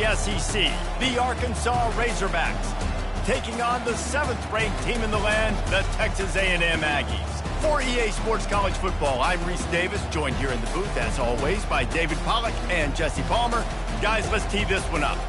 the SEC, the Arkansas Razorbacks, taking on the 7th-ranked team in the land, the Texas A&M Aggies. For EA Sports College Football, I'm Reese Davis, joined here in the booth, as always, by David Pollack and Jesse Palmer. Guys, let's tee this one up.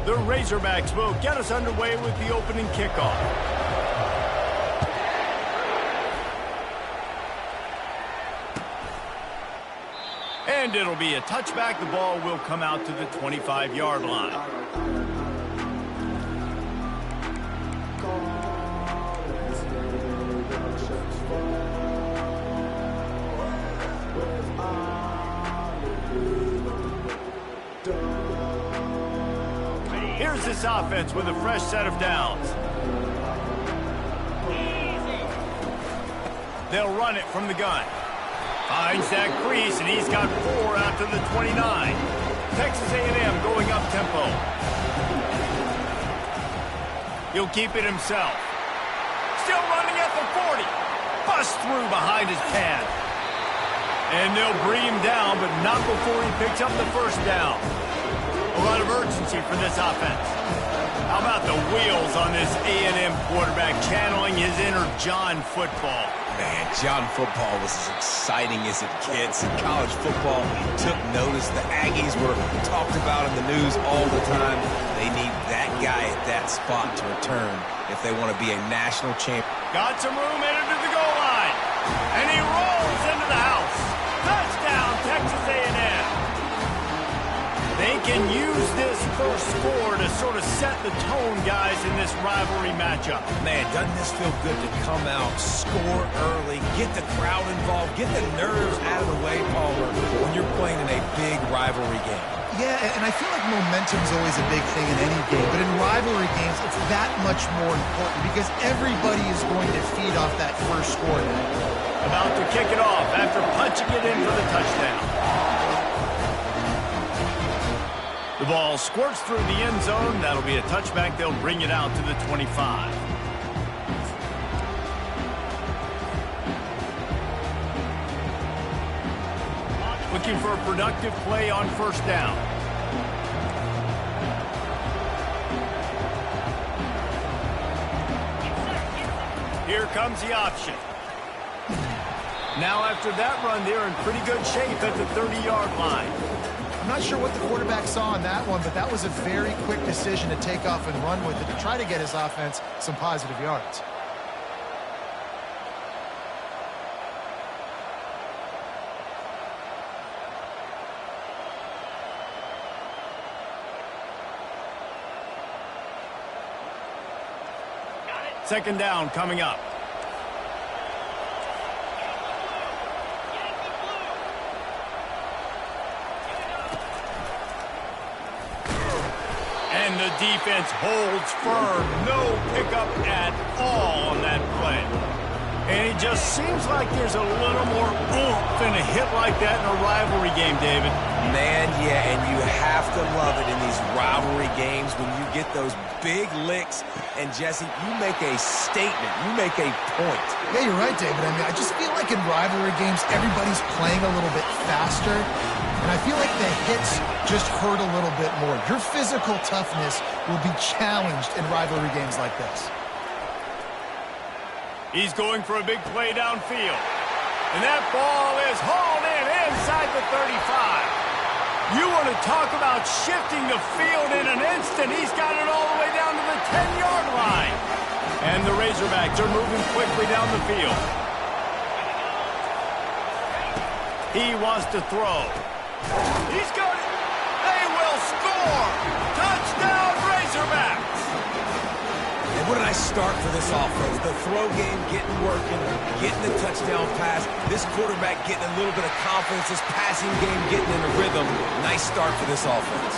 The Razorbacks will get us underway with the opening kickoff. And it'll be a touchback. The ball will come out to the 25-yard line. Here's this offense with a fresh set of downs. They'll run it from the gun. Finds that crease, and he's got 4 out to the 29. Texas A&M going up tempo. He'll keep it himself. Still running at the 40. Busts through behind his pad. And they'll bring him down, but not before he picks up the first down. A lot of urgency for this offense. How about the wheels on this A&M quarterback channeling his inner John football? Man, John football was as exciting as it gets. In college football, took notice. The Aggies were talked about in the news all the time. They need that guy at that spot to return if they want to be a national champion. Got some room headed to the goal line. And he rolls into the house. Touchdown, Texas A&M. They can use this first score to sort of set the tone, guys, in this rivalry matchup. Man, doesn't this feel good to come out, score early, get the crowd involved, get the nerves out of the way, Palmer, when you're playing in a big rivalry game? Yeah, and I feel like momentum's always a big thing in any game, but in rivalry games, it's that much more important because everybody is going to feed off that first score now. About to kick it off after punching it in for the touchdown. The ball squirts through the end zone. That'll be a touchback. They'll bring it out to the 25. Looking for a productive play on first down. Here comes the option. Now after that run, they're in pretty good shape at the 30-yard line. I'm not sure what the quarterback saw on that one, but that was a very quick decision to take off and run with it to try to get his offense some positive yards. Second down coming up. And the defense holds firm. No pickup at all on that play. And it just seems like there's a little more oomph in a hit like that in a rivalry game, David. Man, yeah, and you have to love it in these rivalry games when you get those big licks. And, Jesse, you make a statement. You make a point. Yeah, you're right, David. I mean, I just feel like in rivalry games, everybody's playing a little bit faster. And I feel like the hits just hurt a little bit more. Your physical toughness will be challenged in rivalry games like this. He's going for a big play downfield. And that ball is hauled in inside the 35. You want to talk about shifting the field in an instant. He's got it all the way down to the 10-yard line. And the Razorbacks are moving quickly down the field. He wants to throw. He's got it. They will score. Touchdown, Razorbacks. And what a nice start for this offense. The throw game getting working, getting the touchdown pass. This quarterback getting a little bit of confidence. This passing game getting in a rhythm. Nice start for this offense.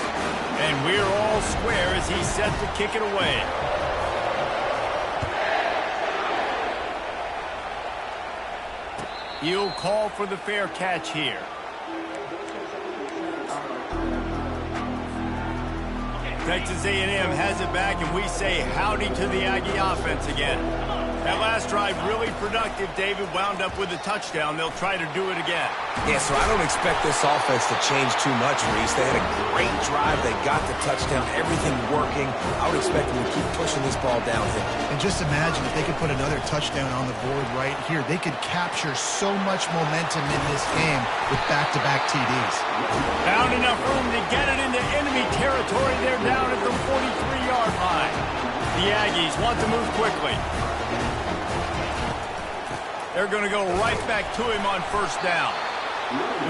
And we're all square as he's set to kick it away. He'll call for the fair catch here. Texas A&M has it back, and we say howdy to the Aggie offense again. That last drive really productive. David wound up with a touchdown. They'll try to do it again. Yeah, so I don't expect this offense to change too much, Reese. They had a great drive. They got the touchdown. Everything working. I would expect them to keep pushing this ball downhill. And just imagine if they could put another touchdown on the board right here. They could capture so much momentum in this game with back-to-back TDs. Found enough room to get it into enemy territory. They're down at the 43-yard line. The Aggies want to move quickly. They're going to go right back to him on first down.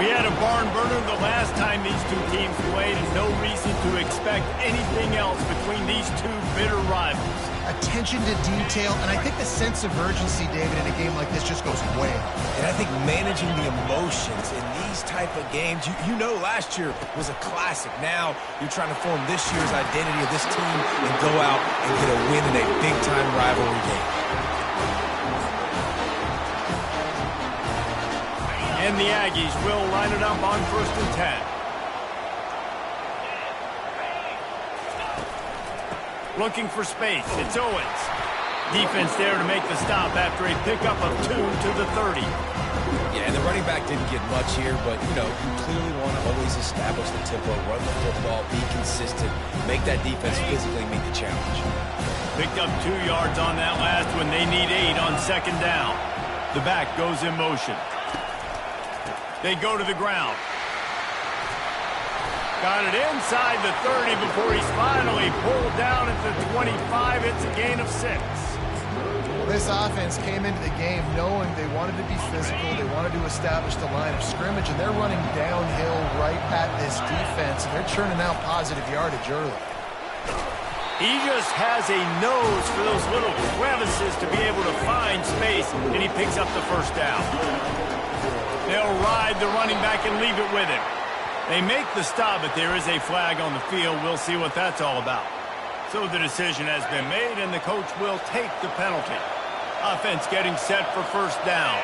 We had a barn burner the last time these two teams played, and no reason to expect anything else between these two bitter rivals. Attention to detail, and I think the sense of urgency, David, in a game like this just goes way up. And I think managing the emotions in these type of games, you know last year was a classic. Now you're trying to form this year's identity of this team and go out and get a win in a big-time rivalry game. And the Aggies will line it up on 1st and 10. Looking for space. It's Owens. Defense there to make the stop after a pickup of 2 to the 30. Yeah, and the running back didn't get much here, but, you know, you clearly want to always establish the tempo, run the football, be consistent, make that defense physically meet the challenge. Picked up 2 yards on that last one. They need 8 on 2nd down. The back goes in motion. They go to the ground. Got it inside the 30 before he's finally pulled down at the 25. It's a gain of 6. Well, this offense came into the game knowing they wanted to be physical, they wanted to establish the line of scrimmage, and they're running downhill right at this defense, and they're churning out positive yardage early. He just has a nose for those little crevices to be able to find space, and he picks up the first down. They'll ride the running back and leave it with him. They make the stop, but there is a flag on the field. We'll see what that's all about. So the decision has been made, and the coach will take the penalty. Offense getting set for first down.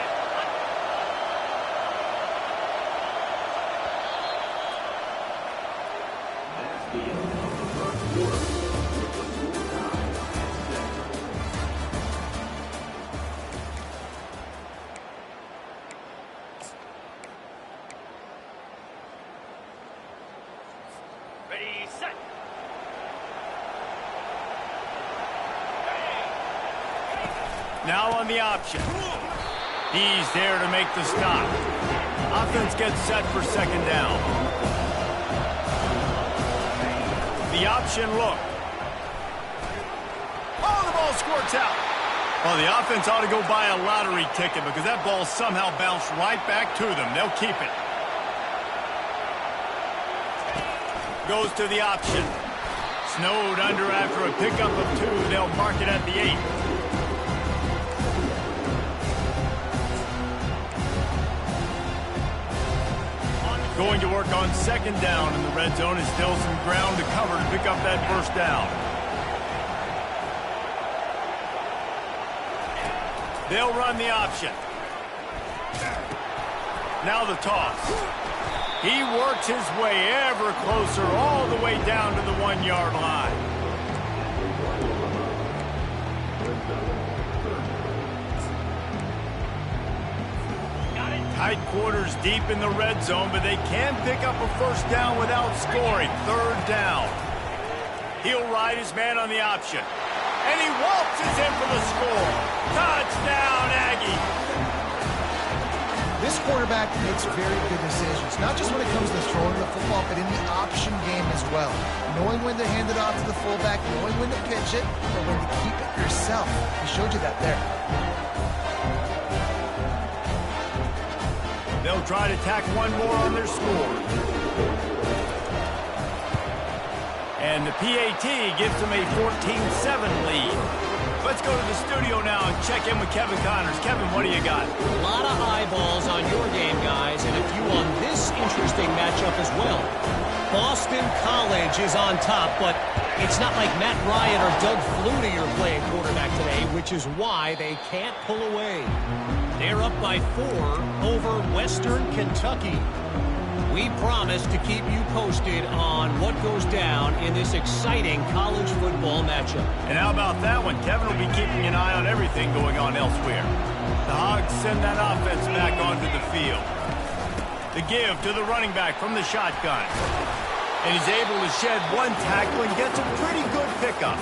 Now on the option. He's there to make the stop. Offense gets set for 2nd down. The option look. Oh, the ball squirts out. Well, the offense ought to go buy a lottery ticket because that ball somehow bounced right back to them. They'll keep it. Goes to the option. Snowed under after a pickup of 2. They'll mark it at the 8. Going to work on 2nd down in the red zone. Is still some ground to cover to pick up that first down. They'll run the option. Now the toss. He works his way ever closer all the way down to the 1-yard line. Tight quarters deep in the red zone, but they can pick up a first down without scoring. 3rd down. He'll ride his man on the option. And he waltzes in for the score. Touchdown, Aggie. This quarterback makes very good decisions, not just when it comes to throwing the football, but in the option game as well. Knowing when to hand it off to the fullback, knowing when to pitch it, or when to keep it yourself. He showed you that there. They'll try to tack one more on their score. And the PAT gives them a 14-7 lead. Let's go to the studio now and check in with Kevin Connors. Kevin, what do you got? A lot of eyeballs on your game, guys, and a few on this interesting matchup as well. Boston College is on top, but it's not like Matt Ryan or Doug Flutie are playing quarterback today, which is why they can't pull away. They're up by 4 over Western Kentucky. We promise to keep you posted on what goes down in this exciting college football matchup. And how about that one? Kevin will be keeping an eye on everything going on elsewhere. The Hogs send that offense back onto the field. The give to the running back from the shotgun. And he's able to shed 1 tackle and gets a pretty good pickup.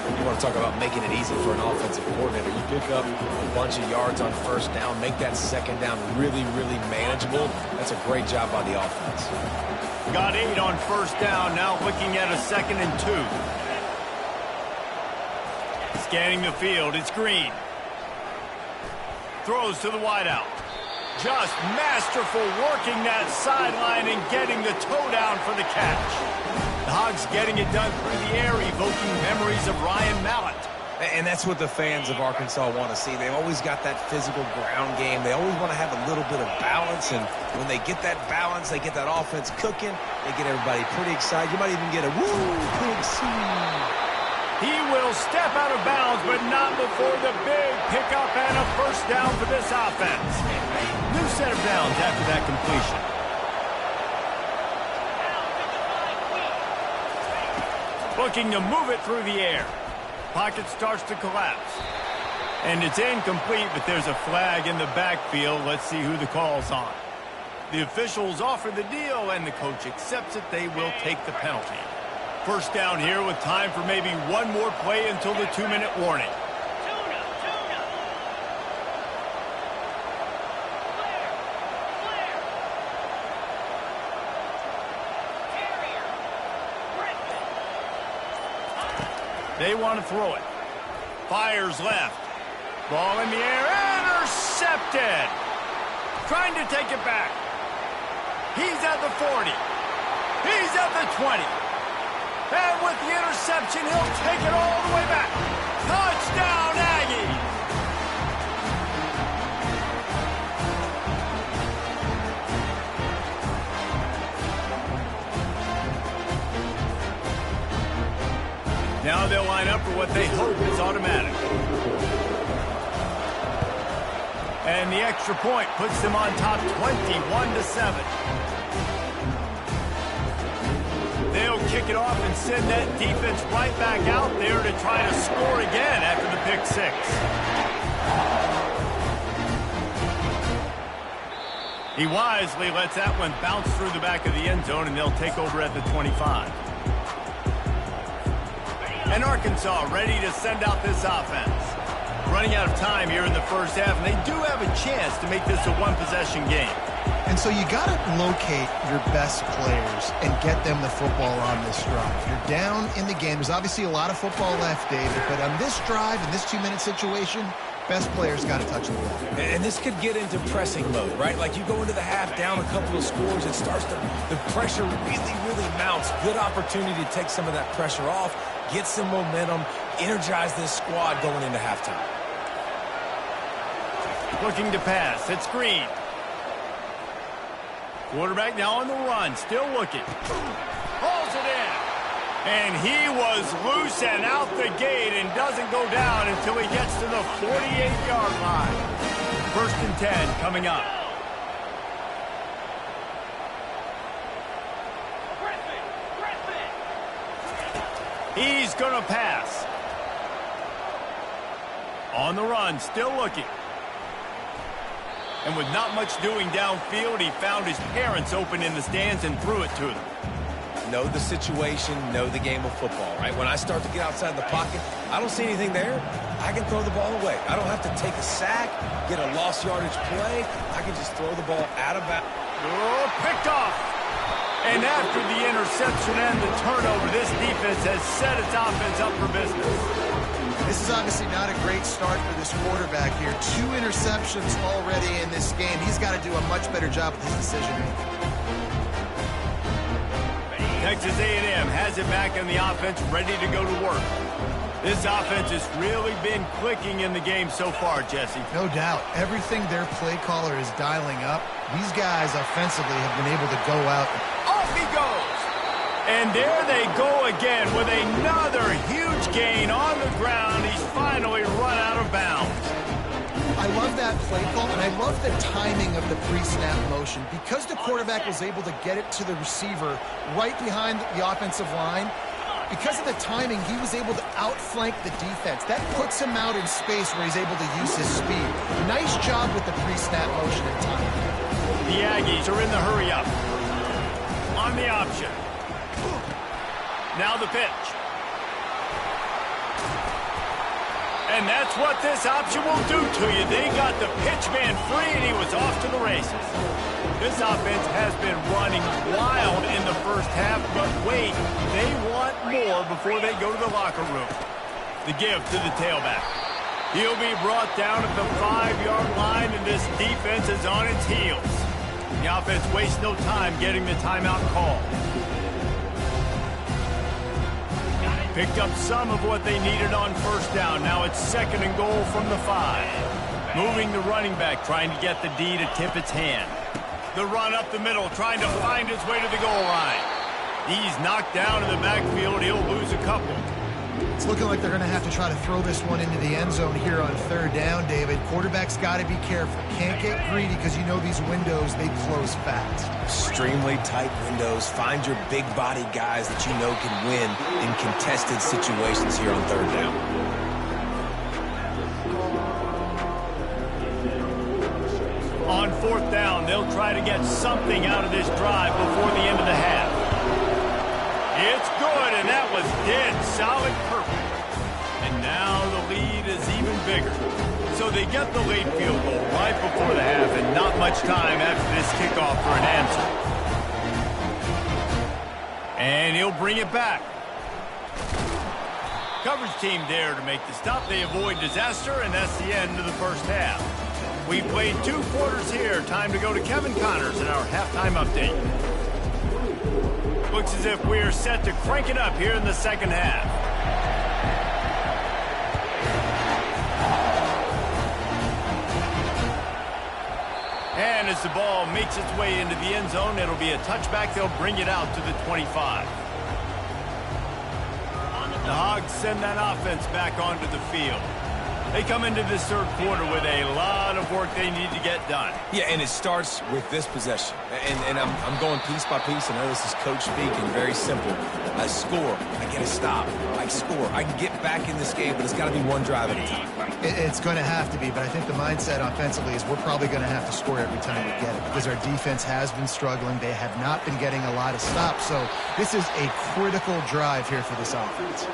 You want to talk about making it easy for an offensive coordinator. You pick up a bunch of yards on first down, make that second down really, really manageable. That's a great job by the offense. Got 8 on first down, now looking at a 2nd and 2. Scanning the field, it's Green. Throws to the wideout. Just masterful working that sideline and getting the toe down for the catch. The Hogs getting it done through the air, evoking memories of Ryan Mallett. And that's what the fans of Arkansas want to see. They've always got that physical ground game. They always want to have a little bit of balance, and when they get that balance, they get that offense cooking, they get everybody pretty excited. You might even get a woo, big C. He will step out of bounds, but not before the big pickup and a first down for this offense. New set of downs after that completion. Looking to move it through the air. Pocket starts to collapse. And it's incomplete, but there's a flag in the backfield. Let's see who the call's on. The officials offer the deal, and the coach accepts it. They will take the penalty. First down here with time for maybe one more play until the 2-minute warning. They want to throw it. Fires left. Ball in the air. Intercepted. Trying to take it back. He's at the 40. He's at the 20. And with the interception, he'll take it all the way back. Touchdown, Aggies! Now they'll line up for what they hope is automatic. And the extra point puts them on top 21-7. They'll kick it off and send that defense right back out there to try to score again after the pick 6. He wisely lets that one bounce through the back of the end zone, and they'll take over at the 25. And Arkansas ready to send out this offense. Running out of time here in the first half, and they do have a chance to make this a one-possession game. And so you got to locate your best players and get them the football on this drive. You're down in the game. There's obviously a lot of football left, David, but on this drive, in this 2-minute situation, best players got to touch the ball. And this could get into pressing mode, right? Like you go into the half down a couple of scores, it starts to, the pressure really, really mounts. Good opportunity to take some of that pressure off, get some momentum, energize this squad going into halftime. Looking to pass. It's Green. Quarterback now on the run. Still looking. Hauls it in. And he was loose and out the gate and doesn't go down until he gets to the 48-yard line. 1st and 10 coming up. He's going to pass. On the run. Still looking. And with not much doing downfield, he found his parents open in the stands and threw it to them. Know the situation, know the game of football, right? When I start to get outside the pocket, I don't see anything there. I can throw the ball away. I don't have to take a sack, get a lost yardage play. I can just throw the ball out of bounds. Oh, picked off. And after the interception and the turnover, this defense has set its offense up for business. This is obviously not a great start for this quarterback here. 2 interceptions already in this game. He's got to do a much better job with his decision-making. Texas A&M has it back in the offense, ready to go to work. This offense has really been clicking in the game so far, Jesse. No doubt. Everything their play caller is dialing up, these guys offensively have been able to go out. Off he goes. And there they go again with another huge gain on the ground. He's finally run out of bounds. I love that play call, and I love the timing of the pre-snap motion. Because the quarterback was able to get it to the receiver right behind the offensive line, because of the timing, he was able to outflank the defense. That puts him out in space where he's able to use his speed. Nice job with the pre-snap motion and timing. The Aggies are in the hurry-up. On the option. Now the pitch. And that's what this option will do to you. They got the pitch man free, and he was off to the races. This offense has been running wild in the first half, but wait, they want more before they go to the locker room. The give to the tailback. He'll be brought down at the 5-yard line, and this defense is on its heels. The offense wastes no time getting the timeout call. Picked up some of what they needed on first down. Now it's 2nd and goal from the 5. Moving the running back, trying to get the D to tip its hand. The run up the middle, trying to find his way to the goal line. He's knocked down in the backfield. He'll lose a couple. It's looking like they're going to have to try to throw this one into the end zone here on 3rd down, David. Quarterback's got to be careful. Can't get greedy because you know these windows, they close fast. Extremely tight windows. Find your big body guys that you know can win in contested situations here on 3rd down. On 4th down, they'll try to get something out of this drive before the end of the half. It's good, and that was dead solid perfect. And now the lead is even bigger. So they get the late field goal right before the half, and not much time after this kickoff for an answer. And he'll bring it back. Coverage team there to make the stop. They avoid disaster, and that's the end of the first half. We played 2 quarters here. Time to go to Kevin Connors in our halftime update. Looks as if we're set to crank it up here in the second half. And as the ball makes its way into the end zone, it'll be a touchback. They'll bring it out to the 25. The Hogs send that offense back onto the field. They come into this 3rd quarter with a lot of work they need to get done. Yeah, and it starts with this possession. And I'm going piece by piece. I know this is coach speaking, very simple. I score. I get a stop. I score. I can get back in this game, but it's got to be one drive at a time. It's going to have to be, but I think the mindset offensively is we're probably going to have to score every time we get it because our defense has been struggling. They have not been getting a lot of stops, so this is a critical drive here for this offense.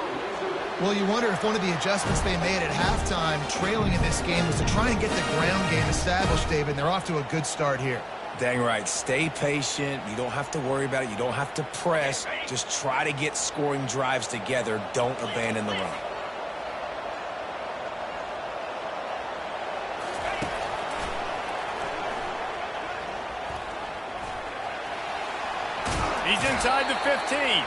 Well, you wonder if one of the adjustments they made at halftime, trailing in this game, was to try and get the ground game established, David, and they're off to a good start here. Dang right. Stay patient. You don't have to worry about it. You don't have to press. Just try to get scoring drives together. Don't abandon the run. He's inside the 15.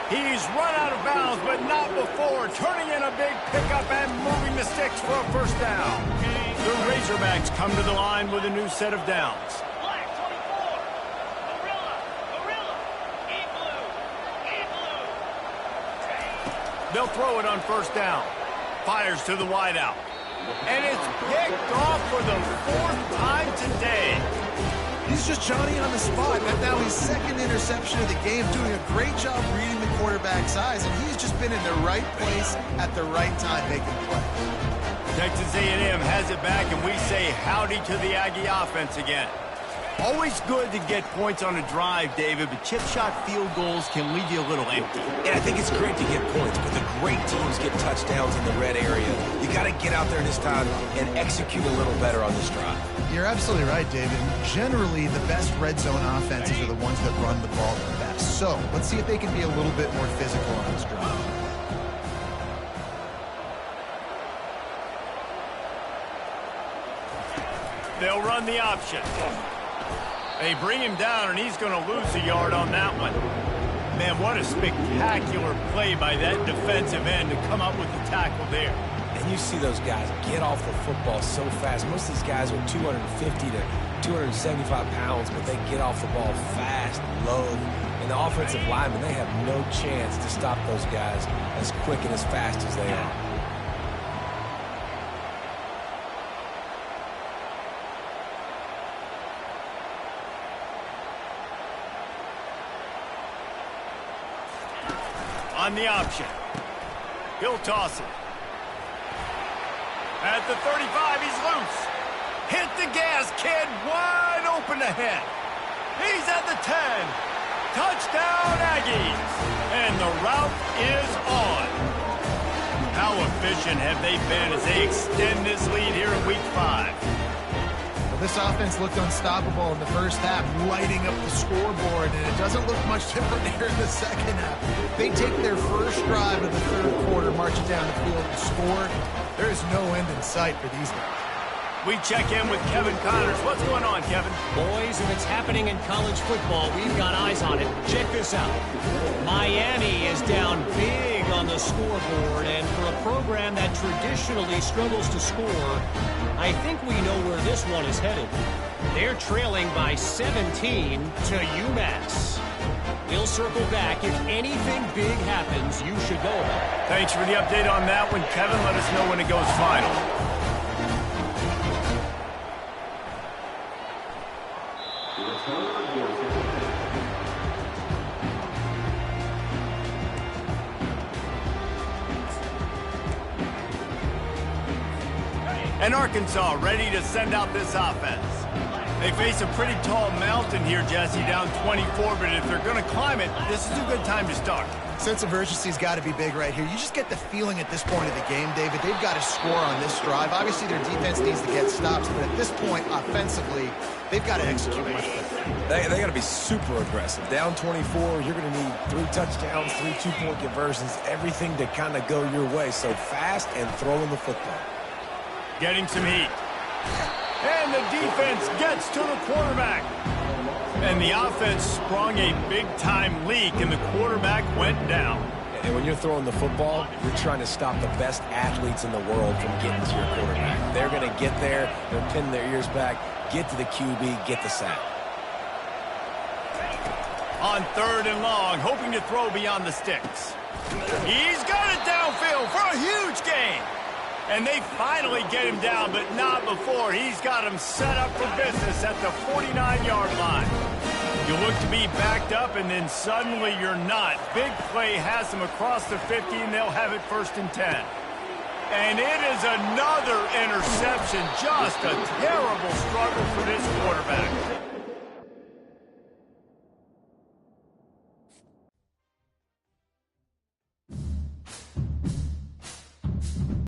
He's run out of bounds, but not before. Turning in a big pickup and moving the sticks for a first down. The Razorbacks come to the line with a new set of downs. They'll throw it on first down. Fires to the wideout. And it's picked off for the 4th time today. He's just Johnny on the spot. That's now his 2nd interception of the game, doing a great job reading the quarterback's eyes, and he's just been in the right place at the right time making plays. Texas A&M has it back, and we say howdy to the Aggie offense again. Always good to get points on a drive, David, but chip shot field goals can leave you a little empty. And I think it's great to get points, but the great teams get touchdowns in the red area. You got to get out there this time and execute a little better on this drive. You're absolutely right, David. Generally, the best red zone offenses are the ones that run the ball the best. So let's see if they can be a little bit more physical on this drive. They'll run the option. They bring him down, and he's going to lose a yard on that one. Man, what a spectacular play by that defensive end to come up with the tackle there. And you see those guys get off the football so fast. Most of these guys are 250 to 275 pounds, but they get off the ball fast, low, and And the offensive linemen, they have no chance to stop those guys as quick and as fast as they are. On the option. He'll toss it. At the 35, he's loose. Hit the gas, kid. Wide open ahead. He's at the 10. Touchdown, Aggies. And the route is on. How efficient have they been as they extend this lead here in Week 5? This offense looked unstoppable in the first half, lighting up the scoreboard, and it doesn't look much different here in the second half. They take their first drive of the third quarter, marching down the field to score. There is no end in sight for these guys. We check in with Kevin Connors. What's going on, Kevin? Boys, if it's happening in college football, we've got eyes on it. Check this out. Miami is down big on the scoreboard, and for a program that traditionally struggles to score, I think we know where this one is headed. They're trailing by 17 to UMass. We'll circle back. If anything big happens, you should know about it. Thanks for the update on that one, Kevin. Let us know when it goes final. And Arkansas ready to send out this offense. They face a pretty tall mountain here, Jesse, down 24, but if they're going to climb it, this is a good time to start. Sense of urgency's got to be big right here. You just get the feeling at this point of the game, David, they've got to score on this drive. Obviously, their defense needs to get stops, but at this point, offensively, they've got to execute much better. They got to be super aggressive. Down 24, you're going to need 3 touchdowns, 3 two-point conversions, everything to kind of go your way. So fast and throwing the football. Getting some heat. And the defense gets to the quarterback. And the offense sprung a big-time leak, and the quarterback went down. And when you're throwing the football, you're trying to stop the best athletes in the world from getting to your quarterback. They're going to get there. They're pinning their ears back, get to the QB, get the sack. On 3rd and long, hoping to throw beyond the sticks. He's got it downfield for a huge gain. And they finally get him down, but not before. He's got him set up for business at the 49-yard line. You look to be backed up, and then suddenly you're not. Big play has them across the 50, and they'll have it 1st and 10. And it is another interception. Just a terrible struggle for this quarterback.